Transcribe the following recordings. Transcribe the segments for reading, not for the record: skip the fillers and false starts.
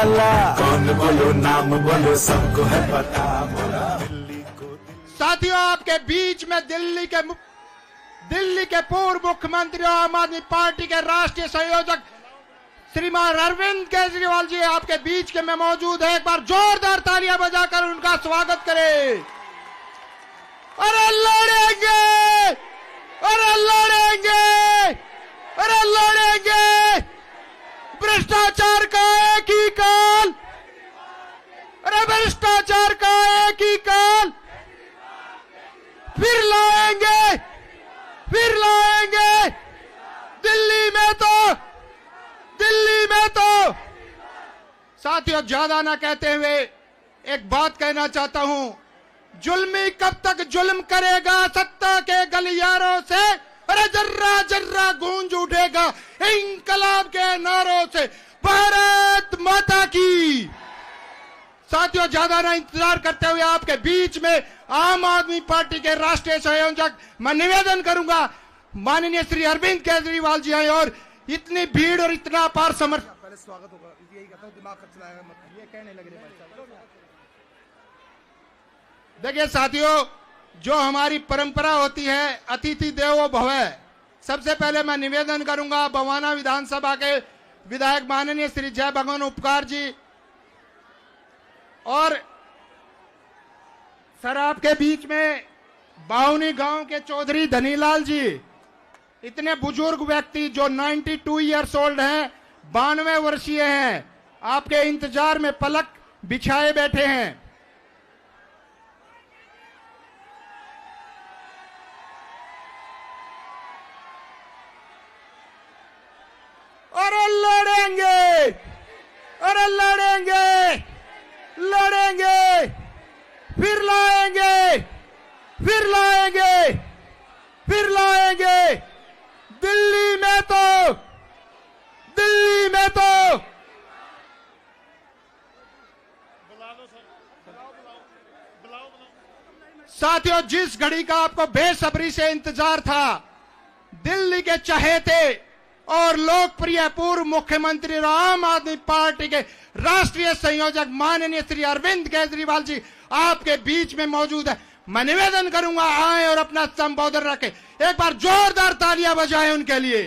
वाला। कौन बोलो नाम बोलो, सबको है पता। साथियों, आपके बीच में दिल्ली के पूर्व मुख्यमंत्री और आम आदमी पार्टी के राष्ट्रीय संयोजक श्रीमान अरविंद केजरीवाल जी आपके बीच के में मौजूद है। एक बार जोरदार तालियां बजाकर उनका स्वागत करें। अरे लड़ेंगे, अरे लड़ेंगे, अरे लड़ेंगे। भ्रष्टाचार का एक ही काल, अरे भ्रष्टाचार का एक ही काल, फिर लाएंगे, फिर लाएंगे। दिल्ली में तो साथियों, ज्यादा ना कहते हुए एक बात कहना चाहता हूं। जुल्मी कब तक जुल्म करेगा सत्ता के गलियारों से? अरे जर्रा जर्रा गूंज उठेगा इंकलाब के नारों से। भारत माता की। साथियों, ज्यादा ना इंतजार करते हुए आपके बीच में आम आदमी पार्टी के राष्ट्रीय संयोजक मैं निवेदन करूंगा, माननीय श्री अरविंद केजरीवाल जी आए और इतनी भीड़ और इतना अपार समर्थन। पहले स्वागत होगा, यही कहता हूं, दिमाग खर्च लाएगा मत, ये कहने लगे। देखिए साथियों, जो हमारी परंपरा होती है अतिथि देवो भव, सबसे पहले मैं निवेदन करूंगा बवाना विधानसभा के विधायक माननीय श्री जय भगवान उपकार जी और सर आपके बीच में बाहुनी गांव के चौधरी धनीलाल जी, इतने बुजुर्ग व्यक्ति जो 92 ईयर्स ओल्ड हैं, 92 वर्षीय हैं, आपके इंतजार में पलक बिछाए बैठे हैं। अरे लड़ेंगे, अरे लड़ेंगे, लड़ेंगे, फिर लाएंगे, फिर लाएंगे, फिर लाएंगे। दिल्ली में तो, दिल्ली में तो साथियों, जिस घड़ी का आपको बेसब्री से इंतजार था, दिल्ली के चहेते और लोकप्रिय पूर्व मुख्यमंत्री और आम आदमी पार्टी के राष्ट्रीय संयोजक माननीय श्री अरविंद केजरीवाल जी आपके बीच में मौजूद है। मैं निवेदन करूंगा आए और अपना संबोधन रखें। एक बार जोरदार तालियां बजाएं उनके लिए।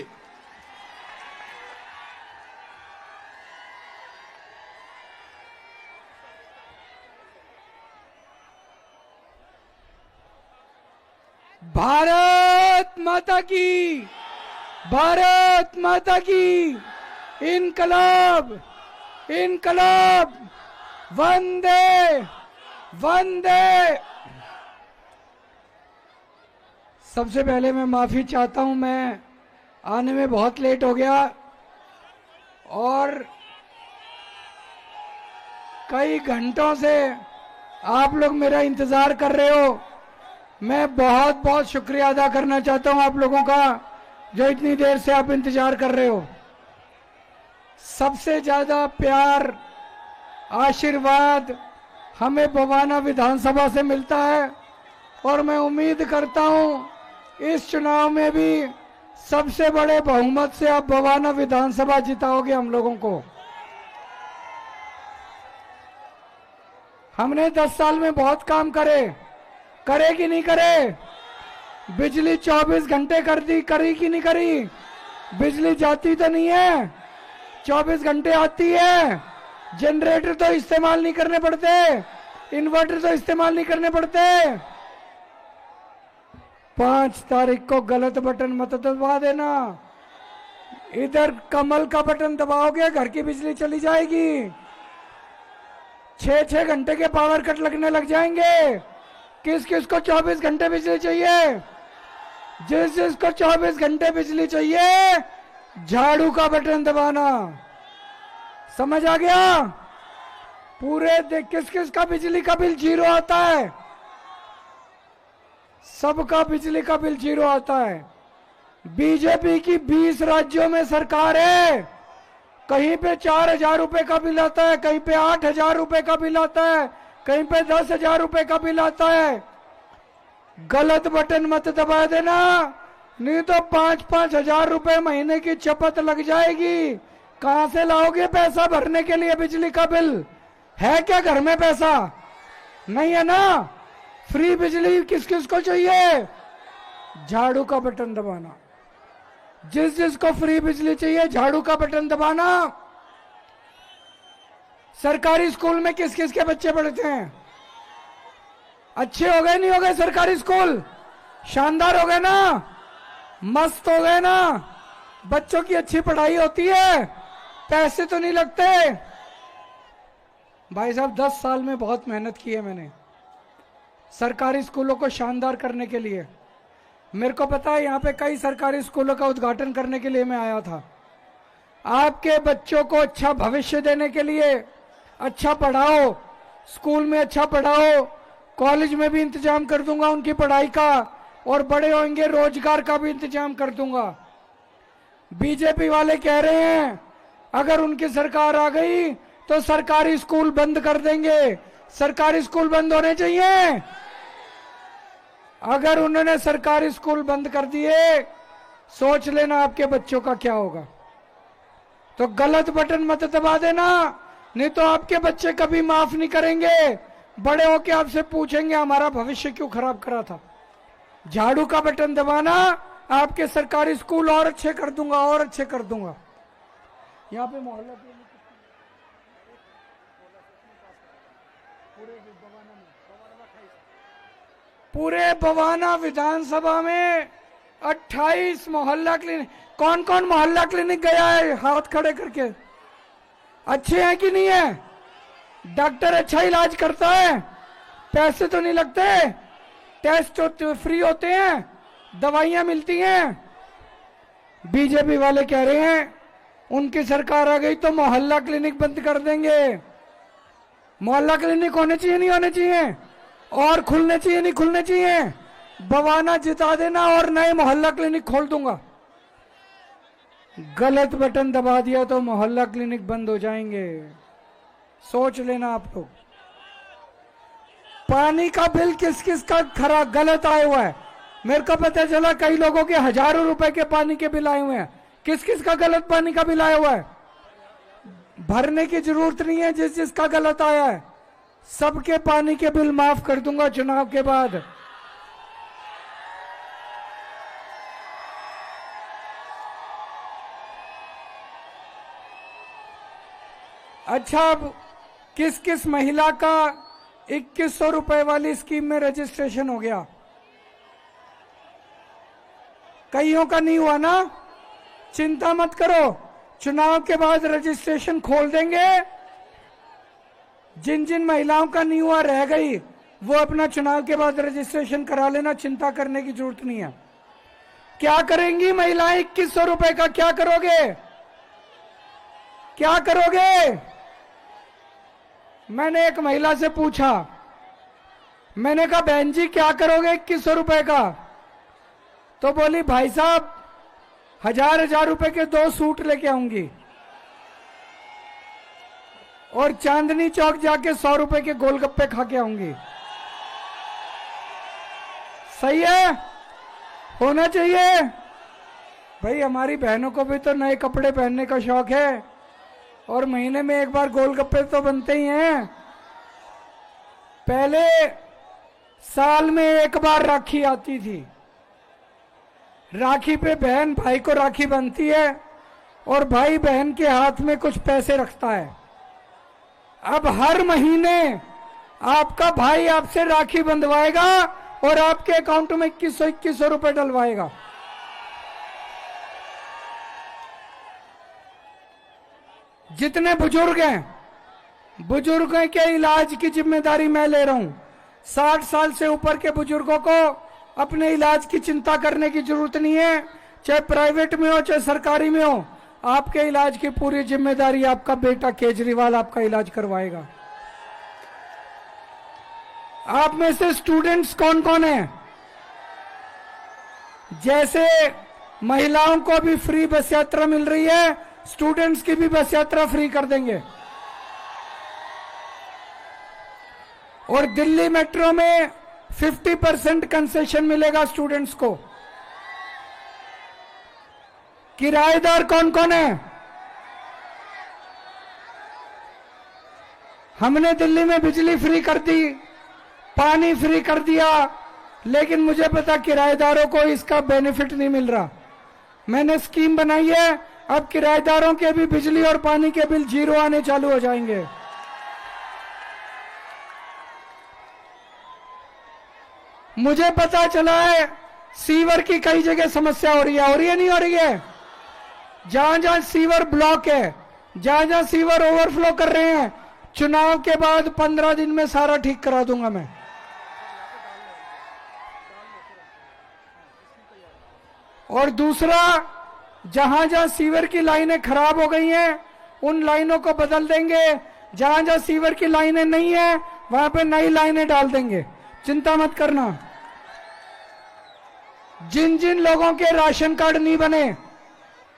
भारत माता की, भारत माता की। इनकलाब, इनकलाब, वंदे वंदे। सबसे पहले मैं माफी चाहता हूं, मैं आने में बहुत लेट हो गया और कई घंटों से आप लोग मेरा इंतजार कर रहे हो। मैं बहुत बहुत शुक्रिया अदा करना चाहता हूं आप लोगों का, जो इतनी देर से आप इंतजार कर रहे हो। सबसे ज्यादा प्यार, आशीर्वाद हमें बवाना विधानसभा से मिलता है और मैं उम्मीद करता हूं इस चुनाव में भी सबसे बड़े बहुमत से आप बवाना विधानसभा जिताओगे हम लोगों को। हमने 10 साल में बहुत काम करे कि नहीं करे? बिजली 24 घंटे कर दी, करी कि नहीं करी? बिजली जाती तो नहीं है, 24 घंटे आती है। जनरेटर तो इस्तेमाल नहीं करने पड़ते, इन्वर्टर तो इस्तेमाल नहीं करने पड़ते। 5 तारीख को गलत बटन मत दबा देना। इधर कमल का बटन दबाओगे घर की बिजली चली जाएगी। 6-6 घंटे के पावर कट लगने लग जाएंगे। किस किस को 24 घंटे बिजली चाहिए? जिस जिसको 24 घंटे बिजली चाहिए, झाड़ू का बटन दबाना। समझ आ गया? पूरे किस किस का बिजली का बिल 0 आता है? सबका बिजली का बिल 0 आता है। बीजेपी की 20 राज्यों में सरकार है, कहीं पे 4,000 रुपए का बिल आता है, कहीं पे 8,000 रुपए का बिल आता है, कहीं पे 10,000 रुपए का बिल आता है। गलत बटन मत दबा देना, नहीं तो 5-5 हजार रुपए महीने की चपत लग जाएगी। कहां से लाओगे पैसा भरने के लिए? बिजली का बिल है क्या घर में? पैसा नहीं है ना। फ्री बिजली किस किस को चाहिए? झाड़ू का बटन दबाना। जिस जिसको फ्री बिजली चाहिए झाड़ू का बटन दबाना। सरकारी स्कूल में किस किस के बच्चे पढ़ते हैं? अच्छे हो गए नहीं हो गए सरकारी स्कूल? शानदार हो गए ना? मस्त हो गए ना? बच्चों की अच्छी पढ़ाई होती है, पैसे तो नहीं लगते। भाई साहब 10 साल में बहुत मेहनत की है मैंने सरकारी स्कूलों को शानदार करने के लिए। मेरे को पता है यहाँ पे कई सरकारी स्कूलों का उद्घाटन करने के लिए मैं आया था। आपके बच्चों को अच्छा भविष्य देने के लिए अच्छा पढ़ाओ, स्कूल में अच्छा पढ़ाओ, कॉलेज में भी इंतजाम कर दूंगा उनकी पढ़ाई का, और बड़े होंगे रोजगार का भी इंतजाम कर दूंगा। बीजेपी वाले कह रहे हैं अगर उनकी सरकार आ गई तो सरकारी स्कूल बंद कर देंगे। सरकारी स्कूल बंद होने चाहिए। अगर उन्होंने सरकारी स्कूल बंद कर दिए, सोच लेना आपके बच्चों का क्या होगा। तो गलत बटन मत दबा देना, नहीं तो आपके बच्चे कभी माफ नहीं करेंगे। बड़े होके आपसे पूछेंगे हमारा भविष्य क्यों खराब करा था। झाड़ू का बटन दबाना, आपके सरकारी स्कूल और अच्छे कर दूंगा, और अच्छे कर दूंगा। यहाँ पे मोहल्ला पूरे बवाना विधानसभा में 28 मोहल्ला क्लिनिक। कौन कौन मोहल्ला क्लिनिक गया है हाथ खड़े करके? अच्छे हैं कि नहीं है? डॉक्टर अच्छा इलाज करता है, पैसे तो नहीं लगते, टेस्ट तो फ्री होते हैं, दवाइयां मिलती हैं। बीजेपी वाले कह रहे हैं उनकी सरकार आ गई तो मोहल्ला क्लिनिक बंद कर देंगे। मोहल्ला क्लिनिक होने चाहिए नहीं होने चाहिए? और खुलने चाहिए नहीं खुलने चाहिए? बवाना जिता देना और नए मोहल्ला क्लिनिक खोल दूंगा। गलत बटन दबा दिया तो मोहल्ला क्लिनिक बंद हो जाएंगे, सोच लेना आप लोग। पानी का बिल किस किस का खराब गलत आया हुआ है? मेरे को पता चला कई लोगों के हजारों रुपए के पानी के बिल आए हुए हैं। किस किस का गलत पानी का बिल आया हुआ है? भरने की जरूरत नहीं है। जिस जिसका गलत आया है सबके पानी के बिल माफ कर दूंगा चुनाव के बाद। अच्छा, अब किस किस महिला का 2100 रुपए वाली स्कीम में रजिस्ट्रेशन हो गया? कईयों का नहीं हुआ ना? चिंता मत करो, चुनाव के बाद रजिस्ट्रेशन खोल देंगे। जिन जिन महिलाओं का नहीं हुआ रह गई वो अपना चुनाव के बाद रजिस्ट्रेशन करा लेना, चिंता करने की जरूरत नहीं है। क्या करेंगी महिलाएं 2100 रुपए का? क्या करोगे? क्या करोगे? मैंने एक महिला से पूछा, मैंने कहा बहन जी क्या करोगे 2100 रुपए का? तो बोली भाई साहब 1000 रुपए के 2 सूट लेके आऊंगी और चांदनी चौक जाके 100 रुपए के गोलगप्पे खा के आऊंगी। सही है? होना चाहिए भाई। हमारी बहनों को भी तो नए कपड़े पहनने का शौक है और महीने में एक बार गोलगप्पे तो बनते ही हैं। पहले साल में एक बार राखी आती थी। राखी पे बहन भाई को राखी बांधती है और भाई बहन के हाथ में कुछ पैसे रखता है। अब हर महीने आपका भाई आपसे राखी बंधवाएगा और आपके अकाउंट में 2100 रुपए डलवाएगा। जितने बुजुर्ग हैं, बुजुर्गों के इलाज की जिम्मेदारी मैं ले रहा हूं। 60 साल से ऊपर के बुजुर्गों को अपने इलाज की चिंता करने की जरूरत नहीं है, चाहे प्राइवेट में हो चाहे सरकारी में हो। आपके इलाज की पूरी जिम्मेदारी आपका बेटा केजरीवाल आपका इलाज करवाएगा। आप में से स्टूडेंट्स कौन कौन हैं? जैसे महिलाओं को भी फ्री बस यात्रा मिल रही है, स्टूडेंट्स की भी बस यात्रा फ्री कर देंगे। और दिल्ली मेट्रो में 50% कंसेशन मिलेगा स्टूडेंट्स को। किराएदार कौन कौन है? हमने दिल्ली में बिजली फ्री कर दी, पानी फ्री कर दिया, लेकिन मुझे पता किराएदारों को इसका बेनिफिट नहीं मिल रहा। मैंने स्कीम बनाई है, अब किराएदारों के भी बिजली और पानी के बिल 0 आने चालू हो जाएंगे। मुझे पता चला है सीवर की कई जगह समस्या हो रही है नहीं हो रही है? जहां जहां सीवर ब्लॉक है, जहां जहां सीवर ओवरफ्लो कर रहे हैं, चुनाव के बाद 15 दिन में सारा ठीक करा दूंगा मैं। और दूसरा, जहां जहां सीवर की लाइनें खराब हो गई हैं, उन लाइनों को बदल देंगे। जहां जहां सीवर की लाइनें नहीं है, वहां पे नई लाइनें डाल देंगे, चिंता मत करना। जिन जिन लोगों के राशन कार्ड नहीं बने,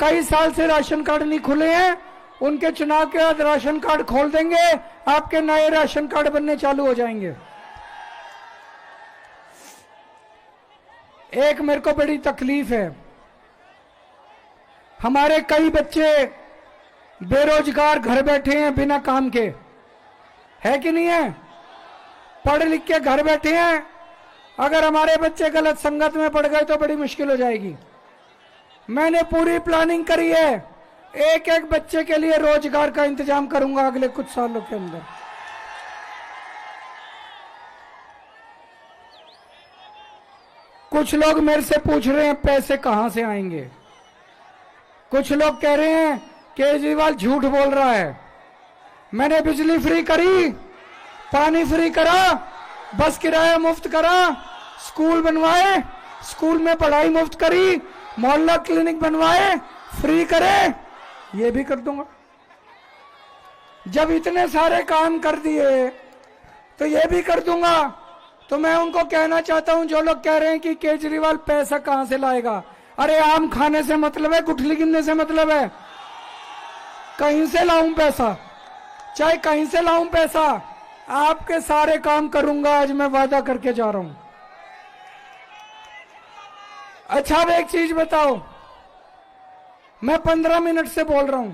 कई साल से राशन कार्ड नहीं खुले हैं, उनके चुनाव के बाद राशन कार्ड खोल देंगे, आपके नए राशन कार्ड बनने चालू हो जाएंगे। एक मेरे को बड़ी तकलीफ है, हमारे कई बच्चे बेरोजगार घर बैठे हैं बिना काम के, है कि नहीं है? पढ़ लिख के घर बैठे हैं। अगर हमारे बच्चे गलत संगत में पड़ गए तो बड़ी मुश्किल हो जाएगी। मैंने पूरी प्लानिंग करी है, एक एक बच्चे के लिए रोजगार का इंतजाम करूंगा अगले कुछ सालों के अंदर। कुछ लोग मेरे से पूछ रहे हैं पैसे कहां से आएंगे। कुछ लोग कह रहे हैं केजरीवाल झूठ बोल रहा है। मैंने बिजली फ्री करी, पानी फ्री करा, बस किराया मुफ्त करा, स्कूल बनवाए, स्कूल में पढ़ाई मुफ्त करी, मोहल्ला क्लिनिक बनवाए, फ्री करे, ये भी कर दूंगा। जब इतने सारे काम कर दिए तो ये भी कर दूंगा। तो मैं उनको कहना चाहता हूं, जो लोग कह रहे हैं कि केजरीवाल पैसा कहां से लाएगा, अरे आम खाने से मतलब है, गुठली गिनने से मतलब है? कहीं से लाऊं पैसा, चाहे कहीं से लाऊं पैसा, आपके सारे काम करूंगा, आज मैं वादा करके जा रहा हूं। अच्छा, अब एक चीज बताओ, मैं 15 मिनट से बोल रहा हूं,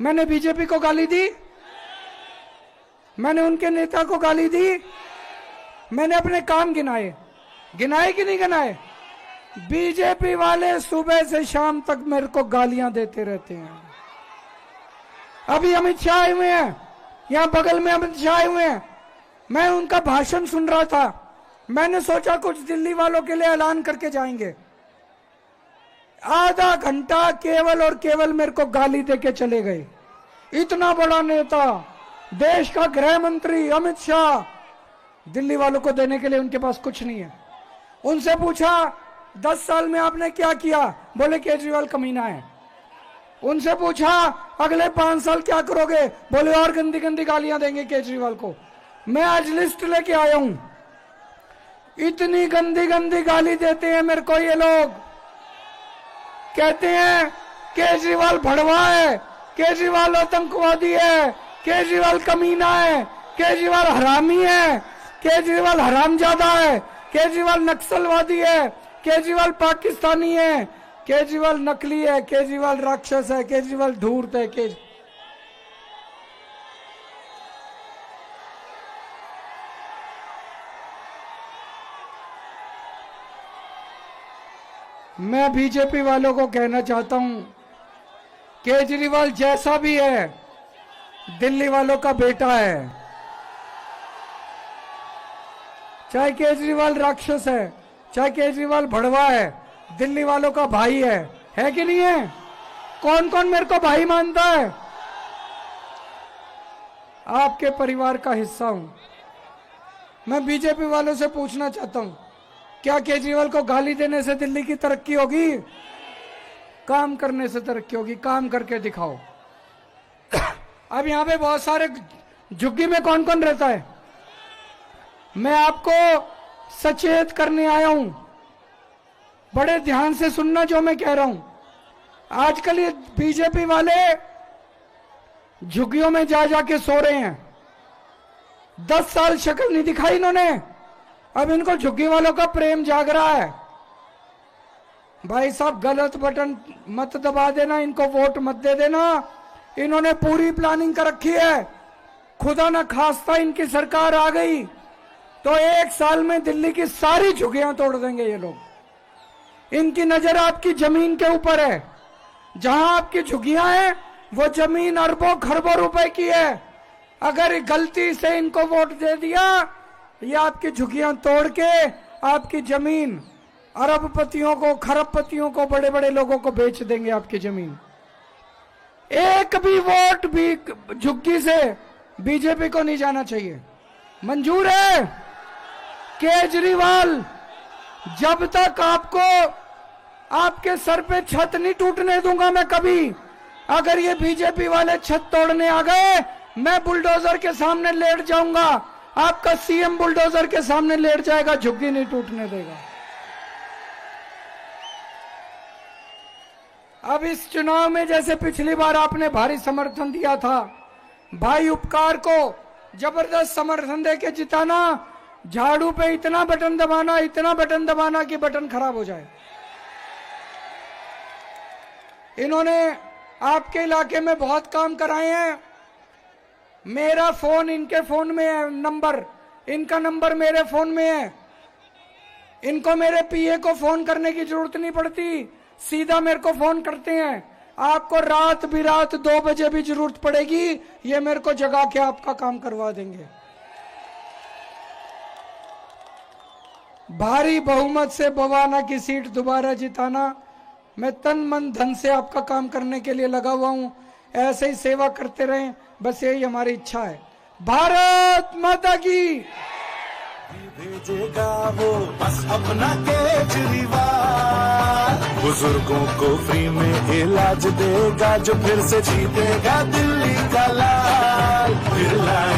मैंने बीजेपी को गाली दी? मैंने उनके नेता को गाली दी? मैंने अपने काम गिनाए कि नहीं गिनाए? बीजेपी वाले सुबह से शाम तक मेरे को गालियां देते रहते हैं। अभी अमित शाह आए हुए हैं, यहां बगल में अमित शाह आए हुए हैं, मैं उनका भाषण सुन रहा था। मैंने सोचा कुछ दिल्ली वालों के लिए ऐलान करके जाएंगे। आधा घंटा केवल और केवल मेरे को गाली देके चले गए। इतना बड़ा नेता, देश का गृह मंत्री अमित शाह, दिल्ली वालों को देने के लिए उनके पास कुछ नहीं है। उनसे पूछा 10 साल में आपने क्या किया, बोले केजरीवाल कमीना है। उनसे पूछा अगले 5 साल क्या करोगे, बोले और गंदी गंदी गालियां देंगे केजरीवाल को। मैं आज लिस्ट लेके आया हूं, इतनी गंदी गंदी गाली देते हैं मेरे को ये लोग। कहते हैं केजरीवाल भड़वा है, केजरीवाल आतंकवादी है, केजरीवाल कमीना है, केजरीवाल हरामी है, केजरीवाल हरामजादा है, केजरीवाल नक्सलवादी है, केजरीवाल पाकिस्तानी है, केजरीवाल नकली है, केजरीवाल राक्षस है, केजरीवाल धूर्त है। मैं बीजेपी वालों को कहना चाहता हूं, केजरीवाल जैसा भी है दिल्ली वालों का बेटा है। चाहे केजरीवाल राक्षस है, चाहे केजरीवाल भड़वा है, दिल्ली वालों का भाई है कि नहीं है? कौन कौन मेरे को भाई मानता है? आपके परिवार का हिस्सा हूं। मैं बीजेपी वालों से पूछना चाहता हूं, क्या केजरीवाल को गाली देने से दिल्ली की तरक्की होगी? काम करने से तरक्की होगी। काम करके दिखाओ। अब यहां पे बहुत सारे, झुग्गी में कौन कौन रहता है? मैं आपको सचेत करने आया हूं, बड़े ध्यान से सुनना जो मैं कह रहा हूं। आजकल ये बीजेपी वाले झुग्गियों में जा जाके सो रहे हैं। 10 साल शक्ल नहीं दिखाई इन्होंने, अब इनको झुग्गी वालों का प्रेम जाग रहा है। भाई साहब, गलत बटन मत दबा देना, इनको वोट मत दे देना। इन्होंने पूरी प्लानिंग कर रखी है। खुदा न खास्ता इनकी सरकार आ गई तो 1 साल में दिल्ली की सारी झुग्गियां तोड़ देंगे ये लोग। इनकी नजर आपकी जमीन के ऊपर है। जहां आपकी झुग्गियां हैं वो जमीन अरबों खरबों रुपए की है। अगर गलती से इनको वोट दे दिया, ये आपकी झुग्गियां तोड़ के आपकी जमीन अरबपतियों को, खरबपतियों को, बड़े बड़े लोगों को बेच देंगे आपकी जमीन। एक भी वोट भी झुग्गी से बीजेपी को नहीं जाना चाहिए। मंजूर है? केजरीवाल, जब तक आपको आपके सर पे छत नहीं टूटने दूंगा मैं कभी। अगर ये बीजेपी वाले छत तोड़ने आ गए, मैं बुलडोजर के सामने लेट जाऊंगा। आपका सीएम बुलडोजर के सामने लेट जाएगा, झुग्गी नहीं टूटने देगा। अब इस चुनाव में जैसे पिछली बार आपने भारी समर्थन दिया था, भाई उपकार को जबरदस्त समर्थन देके जिताना। झाड़ू पे इतना बटन दबाना कि बटन खराब हो जाए। इन्होंने आपके इलाके में बहुत काम कराए हैं। मेरा फोन इनके फोन में है, नंबर इनका नंबर मेरे फोन में है। इनको मेरे पीए को फोन करने की जरूरत नहीं पड़ती, सीधा मेरे को फोन करते हैं। आपको रात बिरात 2 बजे भी जरूरत पड़ेगी, ये मेरे को जगा के आपका काम करवा देंगे। भारी बहुमत से बवाना की सीट दोबारा जिताना। मैं तन मन धन से आपका काम करने के लिए लगा हुआ हूं। ऐसे ही सेवा करते रहें, बस यही हमारी इच्छा है। भारत माता की। भेजेगा वो बस अपना केजरीवाल, बुजुर्गों को फ्री में इलाज देगा, जो फिर से जीतेगा दिल्ली का लाल। फिर लाल